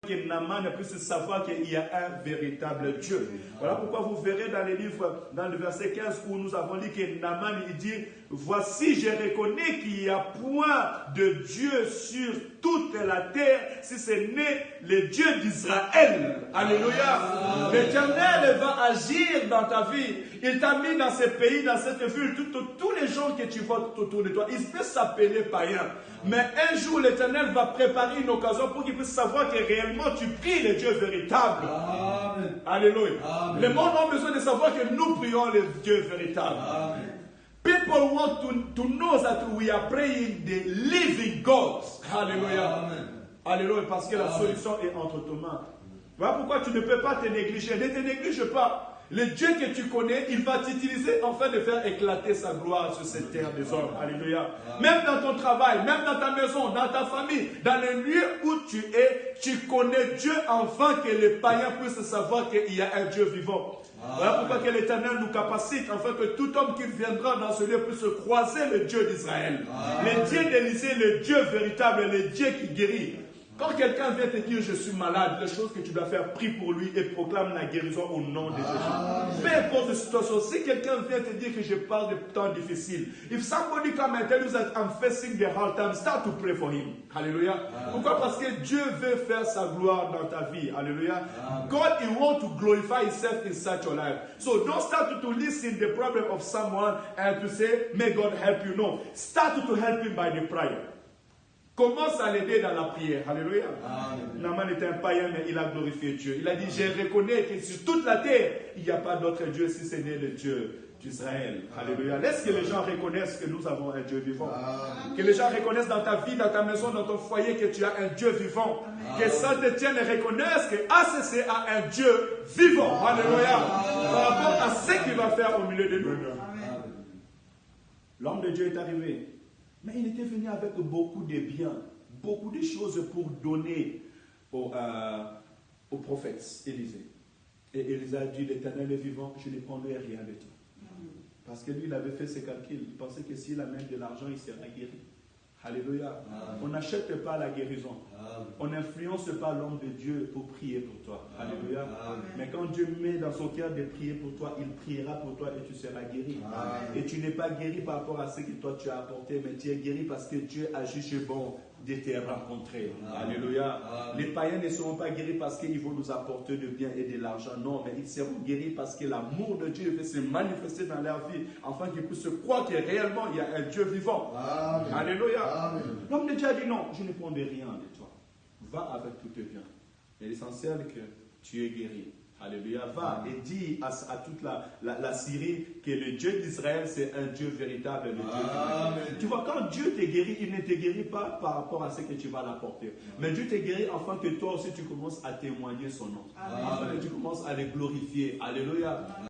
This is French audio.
que Naaman puisse savoir qu'il y a un véritable Dieu. Voilà pourquoi vous verrez dans les livres, dans le verset 15 où nous avons lu que Naaman il dit, voici je reconnais qu'il n'y a point de Dieu sur toute la terre si ce n'est le Dieu d'Israël. Alléluia. L'Éternel va agir dans ta vie. Il t'a mis dans ce pays, dans cette ville, tous les gens que tu vois tout autour de toi, ils peuvent s'appeler païens. Mais un jour, l'Éternel va préparer une occasion pour qu'ils puissent savoir que réellement tu pries le Dieu véritable. Amen. Alléluia. Amen. Le monde a besoin de savoir que nous prions le Dieu véritable. Amen. People want to know that we are praying the living God. Alléluia. Alléluia, parce que la solution est entre tes mains. Voilà pourquoi tu ne peux pas te négliger. Ne te néglige pas. Le Dieu que tu connais, il va t'utiliser afin de faire éclater sa gloire sur cette terre des hommes. Alléluia. Même dans ton travail, même dans ta maison, dans ta famille, dans le lieu où tu es, tu connais Dieu afin que les païens puissent savoir qu'il y a un Dieu vivant. Voilà pourquoi que l'Éternel nous capacite afin que tout homme qui viendra dans ce lieu puisse croiser le Dieu d'Israël. Le Dieu d'Élisée, le Dieu véritable, le Dieu qui guérit. Quand quelqu'un vient te dire je suis malade, la chose que tu dois faire, prie pour lui et proclame la guérison au nom de Jésus. Peu importe la situation, si quelqu'un vient te dire que je parle de temps difficiles, if somebody come and tell you that I'm facing the hard time, start to pray for him. Alléluia. Pourquoi? Parce que Dieu veut faire sa gloire dans ta vie. Alléluia. God, he wants to glorify himself in such a life. So don't start to listen the problem of someone and to say, may God help you. No. Start to help him by the prayer. Commence à l'aider dans la prière. Alléluia. Naaman était un païen, mais il a glorifié Dieu. Il a dit, je reconnais que sur toute la terre, il n'y a pas d'autre Dieu si ce n'est le Dieu d'Israël. Alléluia. Laisse que les gens reconnaissent que nous avons un Dieu vivant. Que les gens reconnaissent dans ta vie, dans ta maison, dans ton foyer, que tu as un Dieu vivant. Que Saint-Étienne reconnaisse que ACC a un Dieu vivant. Alléluia. Par rapport à ce qu'il va faire au milieu de nous. L'homme de Dieu est arrivé. Mais il était venu avec beaucoup de biens, beaucoup de choses pour donner au prophète Élisée. Et Élisée a dit, l'Éternel est vivant, je ne prendrai rien de toi. Parce que lui, il avait fait ses calculs. Il pensait que s'il amène de l'argent, il sera guéri. Alléluia. On n'achète pas la guérison. On n'influence pas l'homme de Dieu pour prier pour toi. Alléluia. Mais quand Dieu met dans son cœur de prier pour toi, il priera pour toi et tu seras guéri. Et tu n'es pas guéri par rapport à ce que toi tu as apporté, mais tu es guéri parce que Dieu a jugé bon de te rencontrer. Alléluia. Les païens ne seront pas guéris parce qu'ils vont nous apporter de bien et de l'argent. Non, mais ils seront guéris parce que l'amour de Dieu veut se manifester dans leur vie, afin qu'ils puissent croire que réellement il y a un Dieu vivant. Alléluia. L'homme de Dieu a dit non, je ne prendrai rien de toi. Va avec tous tes biens. Et l'essentiel est que tu es guéri. Alléluia. Va et dis à toute la Syrie que le Dieu d'Israël, c'est un Dieu véritable. Le Dieu tu vois, quand Dieu te guérit, il ne te guérit pas par rapport à ce que tu vas l'apporter. Mais Dieu te guérit afin que toi aussi tu commences à témoigner son nom. Afin que tu commences à le glorifier. Alléluia.